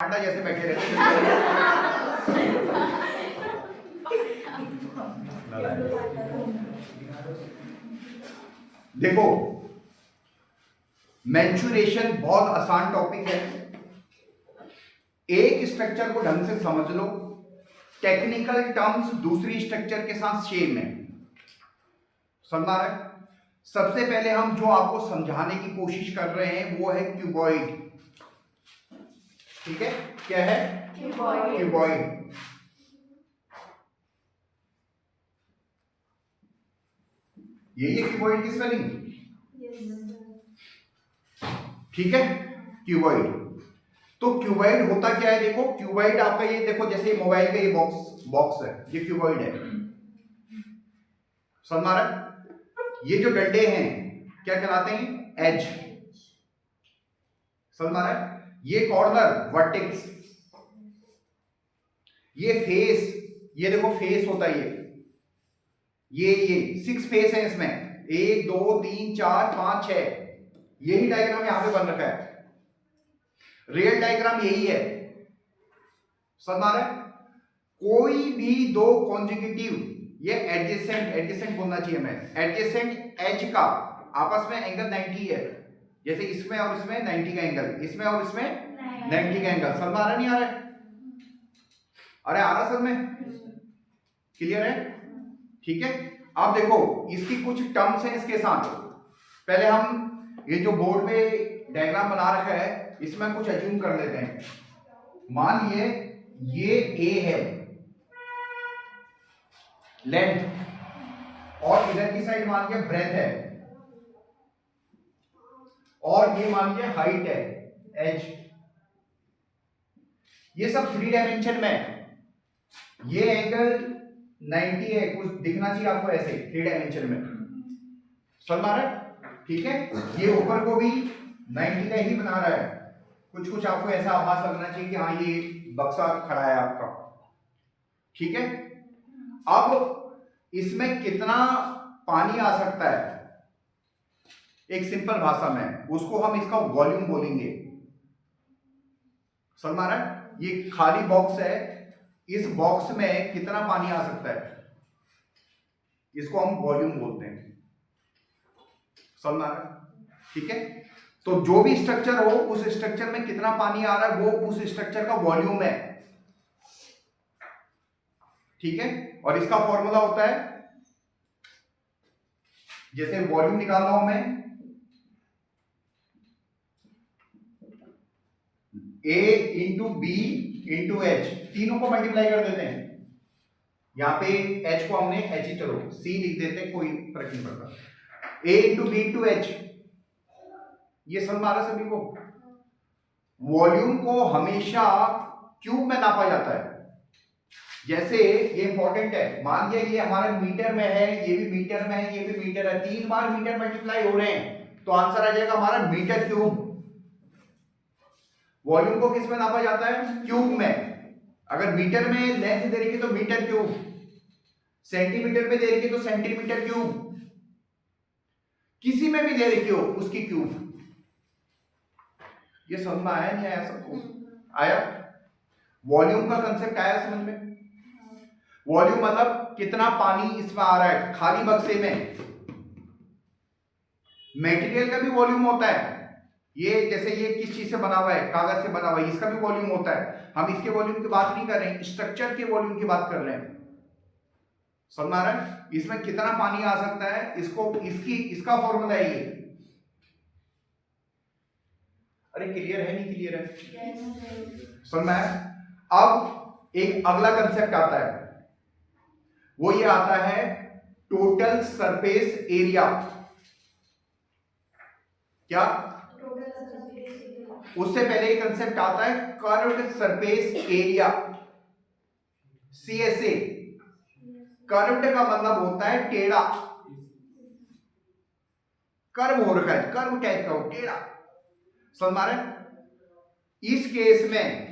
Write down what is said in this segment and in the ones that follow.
पांडा जैसे बैठे रहते देखो, मेंसुरेशन बहुत आसान टॉपिक है। एक स्ट्रक्चर को ढंग से समझ लो, टेक्निकल टर्म्स दूसरी स्ट्रक्चर के साथ सेम है, समझ आ रहा है। सबसे पहले हम जो आपको समझाने की कोशिश कर रहे हैं वो है क्यूबॉइड। ठीक है, क्या है? क्यूबॉइड। यही है क्यूबॉइड की स्पेलिंग। ठीक है, क्यूबॉइड। तो क्यूबॉइड होता क्या है? देखो, क्यूबॉइड आपका ये देखो, जैसे मोबाइल का ये बॉक्स है, ये क्यूबॉइड है, समझ आ रहा है। ये जो डंडे हैं क्या कहलाते हैं? एज। समझ आ रहा है। ये कॉर्नर वर्टेक्स, ये फेस, ये देखो फेस होता है ये 6 फेस है इसमें, 1 2 3 4 5 6। यही डायग्राम यहां पे बन रखा है, रियल डायग्राम यही है, समझ आ रहा है। कोई भी दो कॉन्जिक्यूटिव, ये एडजेसेंट बोलना चाहिए हमें, एडजेसेंट एज का आपस में एंगल 90 है। जैसे इसमें और इसमें 90 का एंगल, इसमें और इसमें 90 का एंगल। समझ आ रहा नहीं आ रहा है? अरे आ रहा, सब में क्लियर है? ठीक है। अब देखो, इसकी कुछ टर्म्स हैं इसके साथ। पहले हम ये जो बोर्ड पे डायग्राम बना रखा है इसमें कुछ अज्यूम कर लेते हैं। मान लिए ये ए है लेंथ, और इधर की साइड मान लिया ब्रेथ है, और ये मान लिया हाइट है एच। ये सब 3 डायमेंशन में है। ये एंगल 90 है, कुछ दिखना चाहिए आपको ऐसे 3 डायमेंशन में, समझ आ रहा है? ठीक है। ये ऊपर को भी 90 का ही बना रहा है, कुछ आपको ऐसा आभास लगना चाहिए कि हाँ ये बक्सा खड़ा है आपका। ठीक है। अब इसमें कितना पानी आ सकता है, एक सिंपल भाषा में उसको हम इसका वॉल्यूम बोलेंगे, समझ आ रहा है। ये खाली बॉक्स है, इस बॉक्स में कितना पानी आ सकता है, इसको हम वॉल्यूम बोलते हैं, समझ आ रहा है। ठीक है। तो जो भी स्ट्रक्चर हो, उस स्ट्रक्चर में कितना पानी आ रहा है वो उस स्ट्रक्चर का वॉल्यूम है। ठीक है। और इसका फॉर्मूला होता है, जैसे वॉल्यूम निकाल रहा हूं मैं, A into B into H, तीनों को मल्टीप्लाई कर देते हैं। यहां पे H को हमने H ही, चलो C लिख देते हैं, कोई फर्क नहीं पड़ता। A into B into H, ये समझ आ रहा है सभी को। वॉल्यूम को हमेशा क्यूब में नापा जाता है। जैसे ये इंपॉर्टेंट है, मान लिया ये हमारे मीटर में है, ये भी मीटर में है, ये भी मीटर है, 3 बार मीटर मल्टीप्लाई हो रहे हैं तो आंसर आ जाएगा हमारा मीटर क्यूब। वॉल्यूम को किस में नापा जाता है? क्यूब में। अगर मीटर में लेंथ दे रखी तो मीटर क्यूब, सेंटीमीटर में दे रखी तो सेंटीमीटर क्यूब, किसी में भी दे रखी हो उसकी क्यूब। ये समझ में आया नहीं आया सबको? आया? वॉल्यूम का कंसेप्ट आया समझ में? वॉल्यूम मतलब कितना पानी इसमें आ रहा है खाली बक्से में। मटेरियल का भी वॉल्यूम होता है, ये जैसे ये किस चीज से बना हुआ है, कागज से बना हुआ है, इसका भी वॉल्यूम होता है। हम इसके वॉल्यूम की बात नहीं कर रहे हैं, स्ट्रक्चर के वॉल्यूम की बात कर रहे हैं, समझ आ रहा है। इसमें कितना पानी आ सकता है, इसको इसका फॉर्मूला है ये। अरे क्लियर है नहीं क्लियर है? समझ में आया? अब एक अगला कंसेप्ट आता है, वो ये आता है टोटल सरफेस एरिया। क्या? उससे पहले एक कंसेप्ट आता है curved surface area, CSA। Curved का मतलब होता है टेढ़ा, कर्व हो रखा है, कर्व टाइप का हो, टेढ़ा, समझ रहे हैं? इस केस में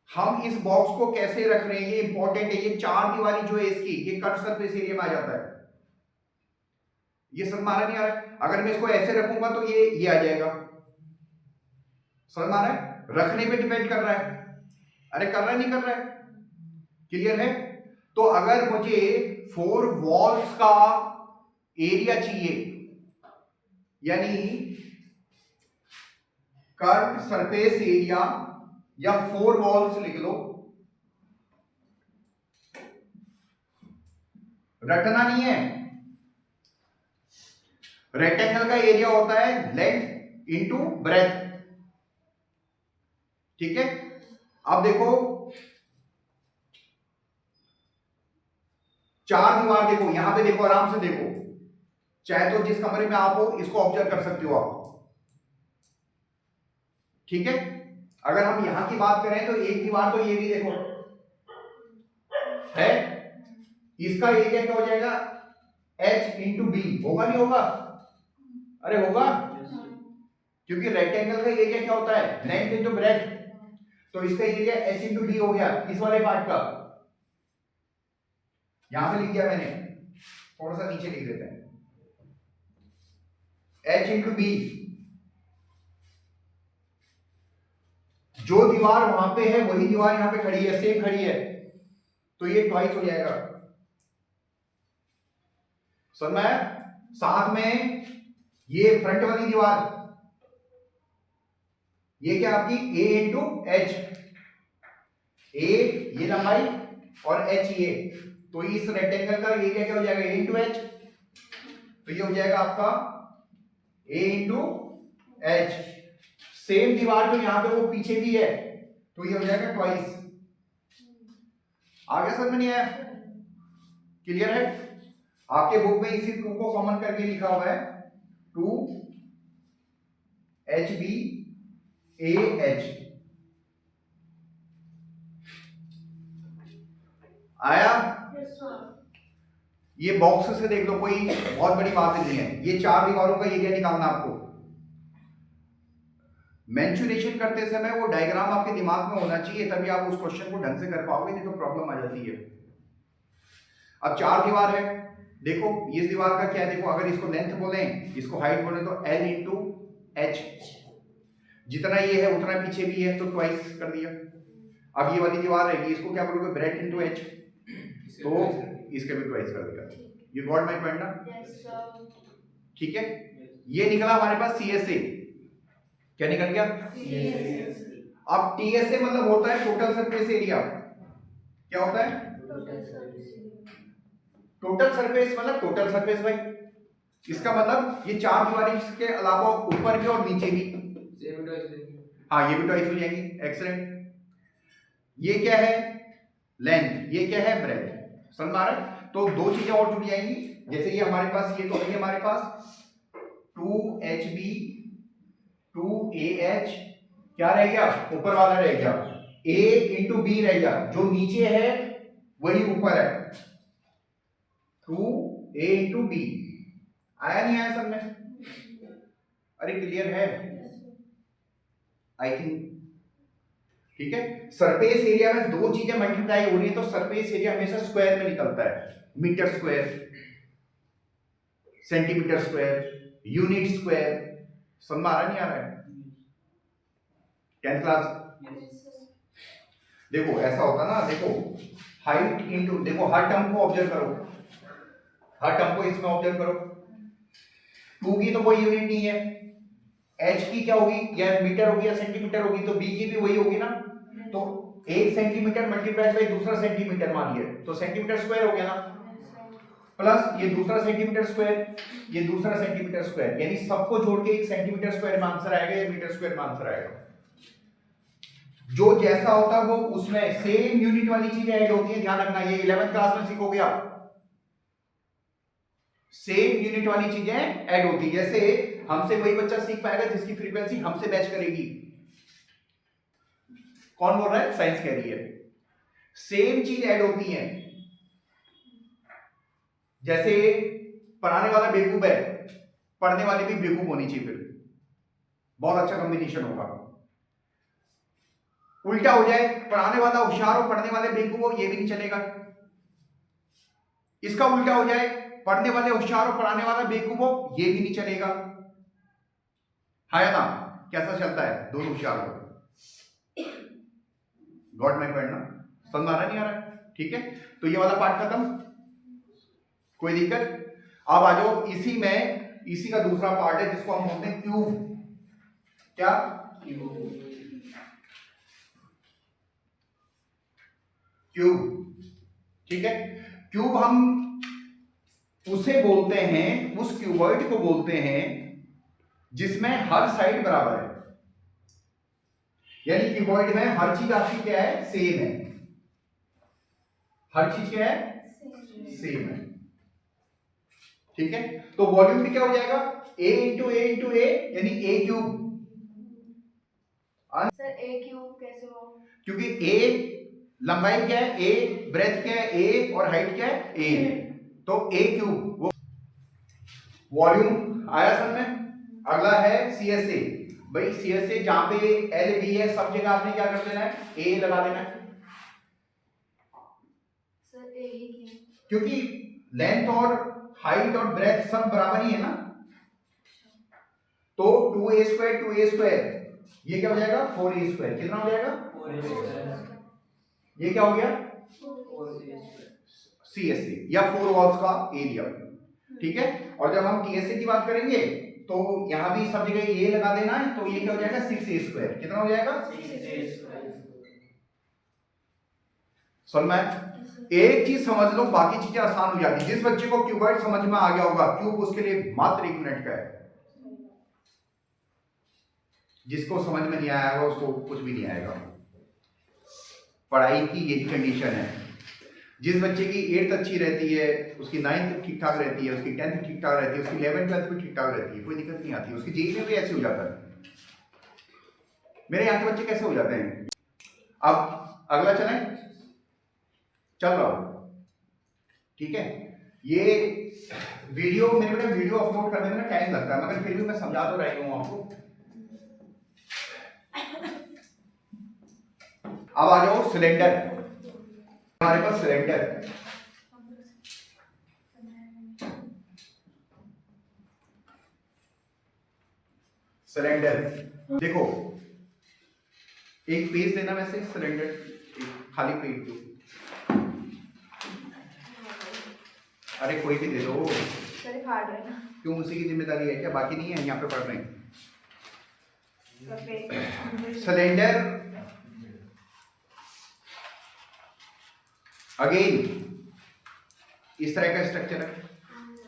हम इस बॉक्स को कैसे रख रहे हैं ये इंपॉर्टेंट है। ये 4 दीवारी जो है इसकी, ये कर्व सरफेस एरिया में आ जाता है। ये समझ आ रहा नहीं आ रहा है? अगर मैं इसको ऐसे रखूंगा तो ये आ जाएगा, समझ आ रहा है? रखने पे डिपेंड कर रहा है। अरे कर रहा है नहीं कर रहा है, क्लियर है। तो अगर मुझे 4 वॉल्स का एरिया चाहिए, यानी कर्व सरफेस एरिया, या 4 वॉल्स लिख लो, रटना नहीं है। रेक्टेंगल का एरिया होता है लेंथ इंटू ब्रेथ, ठीक है। अब देखो 4 दीवार, देखो यहां पे देखो, आराम से देखो, चाहे तो जिस कमरे में आप हो इसको ऑब्जर्व कर सकते हो आप, ठीक है। अगर हम यहां की बात करें तो एक दीवार तो ये भी देखो है, इसका एरिया क्या हो जाएगा, h इंटू बी, होगा नहीं होगा, अरे होगा, क्योंकि रेक्टेंगल का एरिया क्या होता है, लेंथ इंटू ब्रेथ, तो इसका एरिया h इंटू बी हो गया इस वाले पार्ट का। यहां पे लिख दिया मैंने, थोड़ा सा नीचे लिख देते हैं, h इंटू बी। जो दीवार वहां पे है वही दीवार यहां पे खड़ी है, सेम खड़ी है, तो ये ट्वाइस हो जाएगा। समझ में? साथ में ये फ्रंट वाली दीवार, ये क्या आपकी a इंटू एच, ए ये लंबाई और h ये, तो इस रेक्टेंगल का एरिया क्या हो जाएगा, a इंटू एच, तो ये हो जाएगा आपका a इंटू एच। सेम दीवार जो यहां पे वो पीछे भी है, तो ये हो जाएगा ट्वाइस। आगे समझ में नहीं आया, क्लियर है। आपके बुक में इसी 2 को कॉमन करके लिखा हुआ है, 2 एच बी ए एच, आया। ये बॉक्स से देख लो, कोई बहुत बड़ी बात नहीं है, ये 4 दीवारों का एरिया निकालना आपको। मेंशुरेशन करते समय वो डायग्राम आपके दिमाग में होना चाहिए, तभी आप उस क्वेश्चन को ढंग से कर पाओगे, नहीं तो प्रॉब्लम आ जाती है। अब 4 दीवार है, देखो इस दीवार का क्या है, देखो अगर इसको लेंथ बोले, इसको हाइट बोले, तो L इंटू एच, जितना ये है उतना पीछे भी है, तो ट्वाइस कर दिया। अब ये वाली दीवार है, इसको क्या बोलोगे, ब्रेथ इंटू एच, तो इसके भी ट्वाइस कर दिया। ये गॉट माय पॉइंट ना, ठीक है। ये निकला हमारे पास CSA, क्या निकल गया, अब TSA मतलब होता है टोटल सरफेस एरिया। क्या होता है, टोटल सरफेस, मतलब टोटल सरफेस भाई, इसका मतलब ये 4 दीवारें इसके अलावा ऊपर की और नीचे भी, हाँ ये भी ट्वाइस हो जाएंगी, एक्सीलेंट। ये क्या है, लेंथ, ये क्या है, ब्रेथ, समझ में आ रहा है। तो 2 चीजें और जुड़ जाएंगी, जैसे ये हमारे पास, ये तो है हमारे पास 2HB 2AH, क्या रह गया, ऊपर वाला रह गया, A इंटू बी रह गया, जो नीचे है वही ऊपर है, 2A इंटू बी। आया नहीं आया सब में, अरे क्लियर है आई थिंक, ठीक है। सरफेस एरिया में 2 चीजें मल्टीप्लाई हो रही है, तो सरफेस एरिया हमेशा स्क्वायर में निकलता है, metre square, centimetre square, unit square. समझ में आ रहा नहीं आ रहा है, 10th क्लास। देखो ऐसा होता ना, देखो हाइट इंटू, देखो हर टर्म को ऑब्जर्व करो, हर टर्म को इसमें ऑब्जर्व करो, 2 की तो कोई यूनिट नहीं है, h की क्या होगी, या मीटर होगी या सेंटीमीटर होगी, तो b की भी वही होगी ना, तो 1 सेंटीमीटर मल्टीप्लाइड बाय दूसरा सेंटीमीटर मानिए, तो सेंटीमीटर स्क्वायर हो गया ना, प्लस ये दूसरा सेंटीमीटर स्क्वायर, ये दूसरा सेंटीमीटर स्क्वायर, यानी सबको जोड़ के 1 सेंटीमीटर स्क्वायर में आंसर आएगा, या मीटर स्क्वायर में आंसर आएगा। जो जैसा होता है वो उसमें सेम यूनिट वाली चीजें ऐड होती है, ध्यान रखना, ये 11th क्लास में सीखोगे आप, सेम यूनिट वाली चीजें ऐड होती है। जैसे हमसे वही बच्चा सीख पाएगा जिसकी फ्रीक्वेंसी हमसे मैच करेगी। कौन बोल रहा है, साइंस कह रही है, सेम चीज ऐड होती है। जैसे पढ़ाने वाला बेवकूफ है, पढ़ने वाली भी बेवकूफ होनी चाहिए, फिर बहुत अच्छा कॉम्बिनेशन होगा। उल्टा हो जाए, पढ़ाने वाला होशियार हो, पढ़ने वाले बेवकूफ हो, ये भी नहीं चलेगा। इसका उल्टा हो जाए, पढ़ने वाले होशियार हो, पढ़ाने वाला बेवकूफ हो, ये भी नहीं चलेगा, है ना। कैसा चलता है, दोनों होशियार हो, गॉट माई पॉइंट ना? समझ आ रहा नहीं आ रहा? ठीक है, तो ये वाला पार्ट खत्म, कोई दिक्कत? अब आ जाओ इसी का दूसरा पार्ट है जिसको हम बोलते हैं क्यूब। क्या? क्यूब। ठीक है, क्यूब हम उसे बोलते हैं, उस क्यूबॉइड को बोलते हैं जिसमें हर साइड बराबर है, यानी क्यूबॉइड में हर चीज आपकी क्या है? सेम है। हर चीज क्या है? सेम है। ठीक है, तो वॉल्यूम भी क्या हो जाएगा? a इंटू ए यानी a cube. Sir a cube कैसे हो? क्योंकि a लंबाई क्या है? a, ब्रेथ क्या है? a, और हाइट क्या है? a है, तो a क्यूब। वॉल्यूम आया समझ में? अगला है CSA। भाई CSA जहां पे L B है सब जगह आपने क्या कर देना है? A लगा देना है। सर a ही क्यों? क्योंकि लेंथ और हाइट और ब्रेथ सब बराबर ही है ना, तो 2a² ये क्या हो जाएगा? 4a²। कितना हो जाएगा? 4a²। ये क्या हो गया? CSA या 4 वॉल्स का एरिया। ठीक है, और जब हम TSA की बात करेंगे तो यहां भी सब जगह ये लगा देना है, तो ये क्या हो जाएगा? 6a²। कितना हो जाएगा? 6a²। समझ में? एक चीज समझ लो, बाकी चीजें आसान हो जाती। जिस बच्चे को क्यूबॉइड समझ में आ गया होगा, क्यूब उसके लिए मात्र 1 मिनट का है। जिसको समझ में नहीं आया होगा उसको कुछ भी नहीं आएगा। पढ़ाई की यही कंडीशन है। जिस बच्चे की 8th अच्छी रहती है, उसकी 9th ठीक ठाक रहती है, उसकी 10th ठीक ठाक रहती है, उसकी 11th 12th भी ठीक ठाक रहती है, कोई दिक्कत नहीं आती। उसकी जेई में भी ऐसे हो जाता है। मेरे यहाँ के बच्चे कैसे हो जाते हैं? अब अगला चलें, चल रहा हूं। ठीक है, ये वीडियो मेरे को वीडियो अपलोड करने में टाइम लगता है, मगर फिर भी मैं समझा तो रही हूं आपको। अब आ जाओ सिलेंडर। हमारे पास सिलेंडर, सिलेंडर देखो, एक पेज देना वैसे सिलेंडर, खाली पेज दो। अरे कोई भी दे दो। सर फाड़ रहे ना। क्यों, उसी की जिम्मेदारी है क्या? बाकी नहीं है, यहाँ पे पढ़ रहे हैं। सिलेंडर अगेन इस तरह का स्ट्रक्चर है।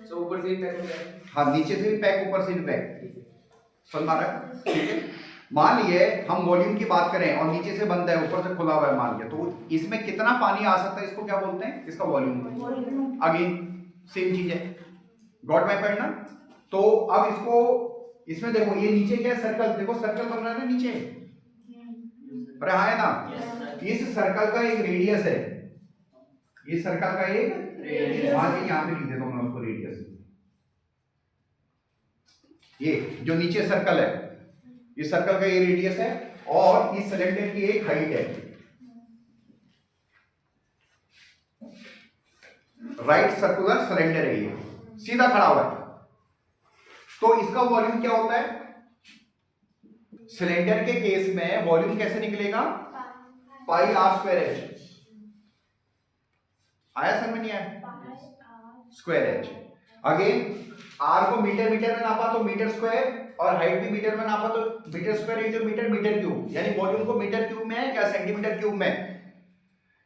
तो ऊपर से पैक होता है। हाँ, नीचे से भी पैक, ऊपर से भी पैक। समझ आ रहा है? ठीक है, मान लिए हम वॉल्यूम की बात करें और नीचे से बंद है, ऊपर से खुला हुआ है, मान लिया, तो इसमें कितना पानी आ सकता है, इसको क्या बोलते हैं? इसका वॉल्यूम। अगेन सेम चीज है, गॉट माय पॉइंट ना? तो अब इसको, इसमें देखो ये नीचे क्या है? सर्कल। देखो सर्कल बन रहा है ना नीचे, अरे हाँ है ना? इस सर्कल का एक रेडियस है, ये सर्कल का एक रेडियस, मान लीजिए यहाँ पे लिख देता हूं मैं उसको रेडियस। ये जो नीचे सर्कल है, इस सर्कल का ये रेडियस है, और इस सिलेंडर की एक हाइट है। राइट सर्कुलर सिलेंडर है, ये सीधा खड़ा हुआ है। तो इसका वॉल्यूम क्या होता है? सिलेंडर के केस में वॉल्यूम कैसे निकलेगा? पाई r²h। आया समझ में? नहीं आया? Square H. अगेन आर को मीटर में नापा तो मीटर स्क्वायर, और हाइट भी मीटर में नापा तो metre square into metre, metre cube. यानी वॉल्यूम को मीटर क्यूब में या सेंटीमीटर क्यूब में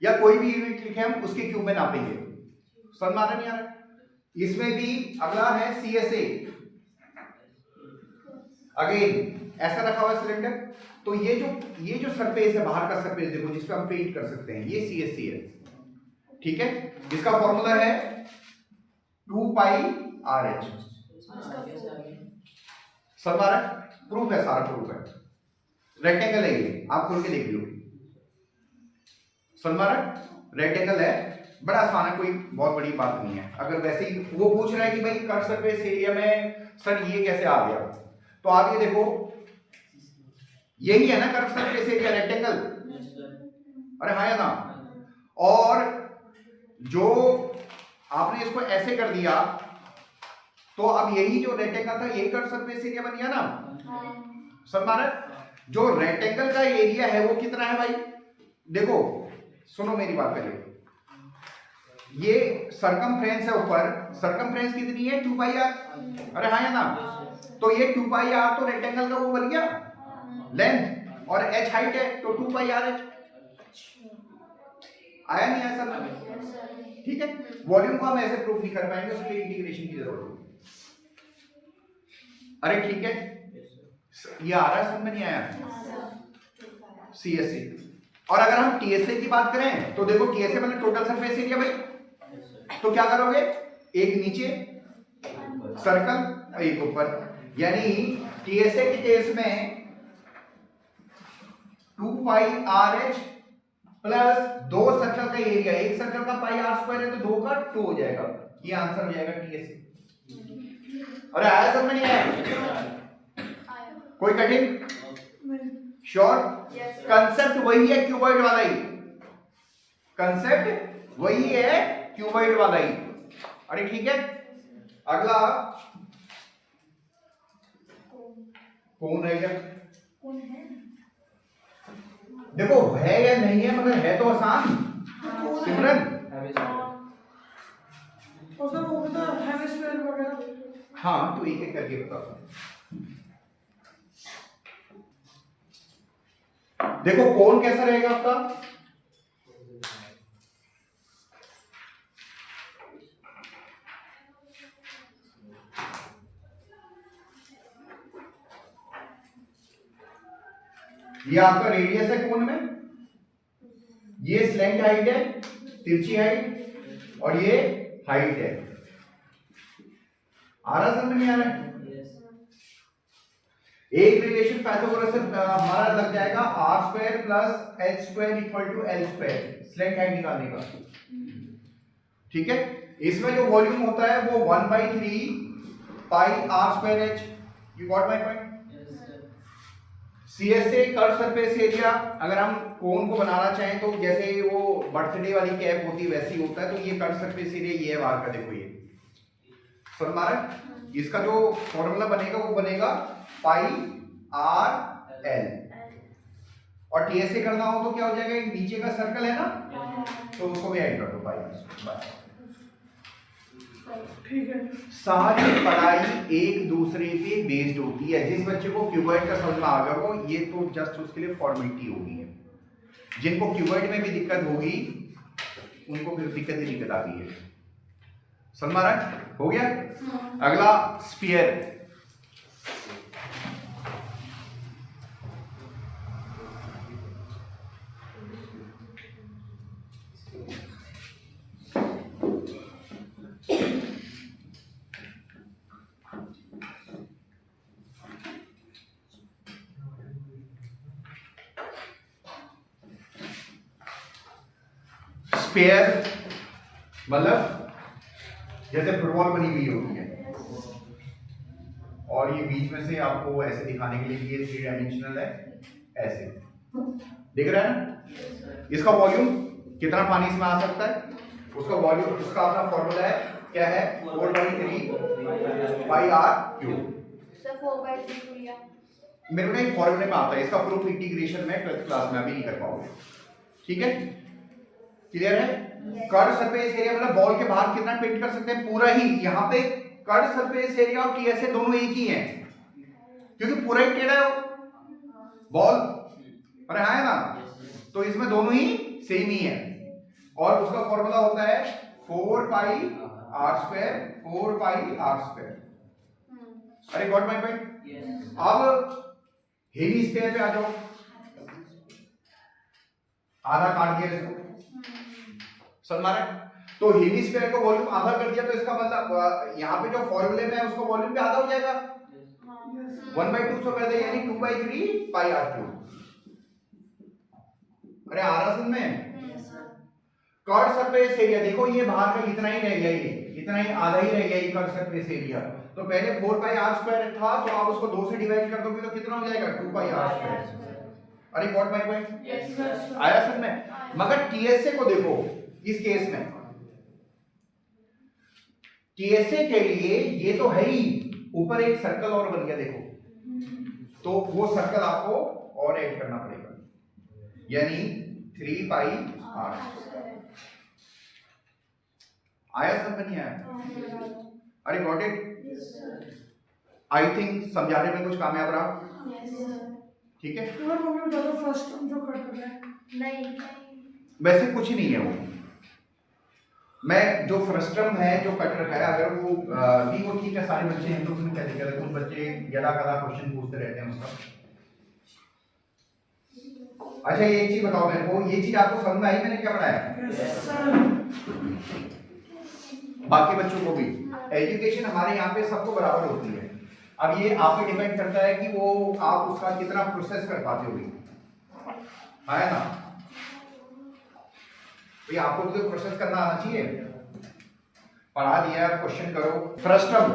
या कोई भी यूनिट लिखे हम उसके क्यूब में नापेंगे। समझ आ रहा नहीं आ रहा? इसमें भी अगला है CSA। अगेन ऐसा रखा हुआ सिलेंडर, तो ये जो सरफेस है, बाहर का सरफेस देखो, जिस पे हम पेंट कर सकते हैं, ये CSA है। ठीक है, इसका फॉर्मूला है 2 पाई RH। सब आ रहा है? प्रूफ है, सारा प्रूफ है। रेक्टेंगल है ये, आप खोल के देख लो। समझ आ रहा है? रेक्टेंगल है, बड़ा आसान है, कोई बहुत बड़ी बात नहीं है। अगर वैसे ही वो पूछ रहा है कि भाई कट सरफेस एरिया में सर ये कैसे आ गया, तो आप ये देखो, यही है ना कर्व सरफेस एरिया, रेक्टेंगल। अरे हाँ या ना? और जो आपने इसको ऐसे कर दिया, तो अब यही जो रेक्टेंगल था, यही कर्व सरफेस एरिया बन गया ना? समझ आ रहा है? जो रेक्टेंगल का एरिया है वो कितना है भाई? देखो सुनो मेरी बात पहले, ये सरकमफ्रेंस है ऊपर, सरकमफ्रेंस कितनी है 2 पाई आर, अरे हाँ या ना, तो ये 2 पाई आर तो रेक्टेंगल का वो बन गया लेंथ, और h हाइट है तो 2 पाई आर h, आया नहीं आया सर? ठीक है, वॉल्यूम को हम ऐसे प्रूफ नहीं कर पाएंगे, उसके लिए इंटीग्रेशन की जरूरत होगी। अरे ठीक है, ये आ रहा है, समझ में नहीं आया? CSA, और अगर हम TSA की बात करें तो देखो TSA मतलब टोटल सरफेस एरिया भाई, तो क्या करोगे, एक नीचे सर्कल एक ऊपर, यानी TSA के केस में 2 पाई आर एच प्लस 2 सर्कल का एरिया, एक सर्कल का पाई आर स्क्वायर है तो 2 का 2 हो जाएगा, ये आंसर हो जाएगा TSA। अरे आया समझ में नहीं आया? कोई कठिन? श्योर? कंसेप्ट वही है क्यूबॉइड वाला ही, कंसेप्ट वही है क्यूबॉइड वाला ही। अरे ठीक है, अगला कौन है क्या? देखो है या नहीं है, मगर है तो आसान। सिमरन हाँ, तो एक एक करके बताओ। देखो कौन कैसा रहेगा आपका, ये आपका रेडियस है कोन में, ये स्लैंट हाइट है, तिरछी हाइट, और ये हाइट है। आ रहा समझ में? आ रहा है? एक रिलेशन पाइथागोरस से हमारा लग जाएगा R square plus H square equal to L square, slant height निकालने का। ठीक है, इसमें जो वॉल्यूम होता है वो 1/3 pi r square h. You got my point? CSA curve surface area, अगर हम कोन को बनाना चाहें तो जैसे वो बर्थडे वाली कैप होती है वैसी होता है, तो ये कर्व सरफेस एरिया ये है बाहर का, देखो ये समझ में आ रहा है? इसका जो फॉर्मूला बनेगा वो बनेगा पाई आर एल, और TSA करना हो तो क्या हो जाएगा, एक नीचे का सर्कल है ना, तो उसको भी ऐड कर दो पाई। ठीक है, सारी पढ़ाई एक दूसरे पे बेस्ड होती है। जिस बच्चे को क्यूबॉइड का समझ में आ गया हो, ये तो जस्ट उसके लिए फॉर्मेलिटी होगी है। जिनको क्यूबॉइड में भी दिक्कत होगी उनको फिर दिक्कत ही दिक्कत आती है। समझ में आ रहा है? हो गया? अगला स्फीयर। स्फीयर मतलब जैसे फुटबॉल बनी हुई होती है, और ये बीच में से आपको ऐसे दिखाने के लिए ये 3 डायमेंशनल है, ऐसे दिख रहा है ना? इसका वॉल्यूम कितना पानी इसमें आ सकता है, उसका वॉल्यूम, उसका अपना फॉर्मूला है, क्या है, 4/3 पाई आर क्यूब। सर 4/3 लिया, मेरे को एक फॉर्मूले में आता है, इसका प्रूफ इंटीग्रेशन में 12th क्लास में अभी नहीं कर पाओगे। ठीक है, क्लियर है? कर्व सरफेस एरिया मतलब बॉल के बाहर कितना पेंट कर सकते हैं, पूरा ही। यहाँ पे कर्व सरफेस एरिया और TSA दोनों एक ही हैं, क्योंकि पूरा ही टेढ़ा है बॉल, अरे हाँ है ना, तो इसमें दोनों ही सेम ही है, और उसका फॉर्मूला होता है 4 pi r square, 4 pi r square. अरे गॉट माय पॉइंट? अब हेमिस्फीयर पे आ जाओ, आधा काट दिया इसको, समझ रहे? तो हेमिस्फीयर का वॉल्यूम आधा कर दिया, तो इसका मतलब यहाँ पे जो फॉर्मूले में है उसका वॉल्यूम भी आधा हो जाएगा, 1/2 कर दे, यानी 2/3 पाई आर क्यूब। अरे आ रहा समझ में? कर्व सरफेस एरिया देखो, ये बाहर का इतना ही रह गया, ये इतना ही, आधा ही रह गया ये कर्व सरफेस एरिया। तो पहले 4 पाई आर स्क्वायर था, तो आप उसको 2 से डिवाइड कर दोगे तो कितना हो जाएगा, 2 पाई आर स्क्वायर। अरे गॉट माय पॉइंट? आया समझ में? मगर TSA को देखो, इस केस में TSA के लिए ये तो है ही, ऊपर एक सर्कल और बन गया देखो, तो वो सर्कल आपको और ऐड करना पड़ेगा, यानी 3 पाई r। आया समझ नहीं आया? अरे गॉट इट? आई थिंक समझाने में कुछ कामयाब रहा। ठीक है, फर्स्ट टर्म जो कट रहा है नहीं वैसे कुछ ही नहीं है वो। मैं जो फ्रस्ट्रम है जो कट रखा है, अगर वो भी वो ठीक है, सारे बच्चे हैं तो उसमें क्या दिक्कत है? कुछ बच्चे गड़ा गड़ा क्वेश्चन पूछते रहते हैं उसका। अच्छा ये एक चीज बताओ मेरे को, ये चीज आपको समझ में आई मैंने क्या पढ़ाया? बाकी बच्चों को भी एजुकेशन हमारे यहाँ पे सबको बराबर होती है। अब ये आप पे डिपेंड करता है कि वो आप उसका कितना प्रोसेस कर पाते हो, है ना? तो आपको तो प्रोसेस करना आना चाहिए। पढ़ा दिया, क्वेश्चन करो। फ्रस्ट्रम,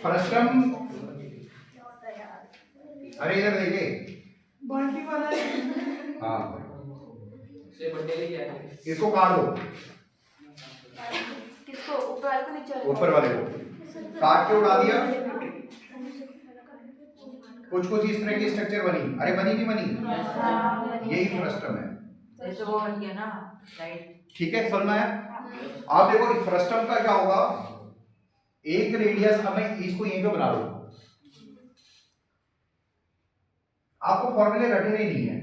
फ्रस्ट्रम, अरे इधर देखिए, बाकी वाला हाँ से बंडे लेके आए इसको काट दो, किसको? ऊपर वाले को नीचे वाले को? ऊपर वाले को काट के उड़ा दिया। कुछ कुछ इस तरह की स्ट्रक्चर बनी। अरे बनी नहीं बनी? यही फ्रस्ट्रम है। जैसे वो बन गया ना राइट। ठीक है, समझ में आया? आप देखो फ्रस्ट्रम का क्या होगा, एक रेडियस हमें इसको यहीं पे बना दो। आपको फॉर्मूले रटने नहीं है।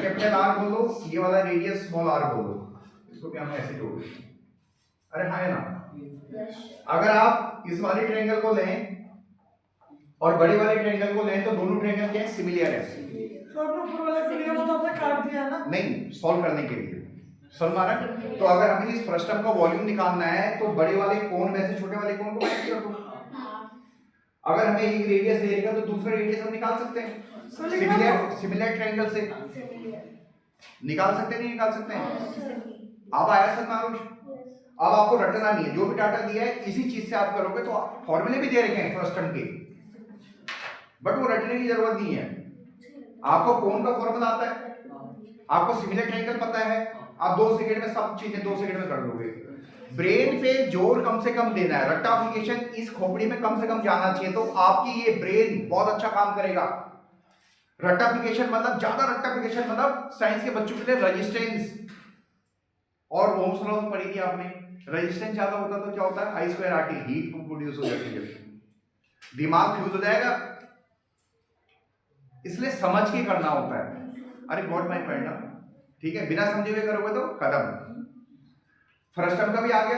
कैपिटल आर बोल दो, ये वाला रेडियस स्मॉल आर बोल दो, इसको भी हम ऐसे जोड़ दें। अरे हाँ है ना? अगर आप इस वाले ट्रायंगल को लें और बड़े वाले ट्रायंगल को लें तो दोनों ट्रायंगल क्या है? सिमिलर है। तो आपने ऊपर वाला के लिए वो तो आपने काट दिया ना? नहीं, सॉल्व करने के लिए समझ में आ रहा है? तो अगर हमें इस फ्रस्ट्रम का वॉल्यूम निकालना है तो बड़े वाले कोण में से छोटे वाले कोण को माइनस कर दो। अगर हमें एक रेडियस देगा तो दूसरा रेडियस हम निकाल सकते हैं सिमिलर ट्रायंगल से। निकाल सकते हैं, नहीं निकाल सकते हैं? अब आया सर मारूष? अब आपको रटना नहीं है, जो भी डाटा दिया है इसी चीज से आप करोगे। तो फॉर्मूले भी दे रखे हैं फ्रस्ट्रम के, बट वो रटने की जरूरत नहीं है। आपको कोण का फॉर्मूला आता है, आपको सिमिलर ट्रायंगल पता है, आप 2 सेकंड में सब चीजें 2 सेकंड में कर दोगे। ब्रेन पे जोर कम से कम देना है, रट्टाफिकेशन इस खोपड़ी में कम से कम जाना चाहिए, तो आपकी ये ब्रेन बहुत अच्छा काम करेगा। रट्टाफिकेशन मतलब ज्यादा रट्टाफिकेशन मतलब साइंस के बच्चों के लिए रेजिस्टेंस और ओम्स लॉ पढ़ी थी आपने। रेजिस्टेंस ज्यादा होता तो क्या होता है? I square RT, heat produce हो जाती है, दिमाग फ्यूज हो जाएगा। इसलिए समझ के करना होता है। अरे गॉट माय पॉइंट। ठीक है, बिना समझे हुए करोगे तो खत्म। फ्रस्ट्रम का भी आ गया।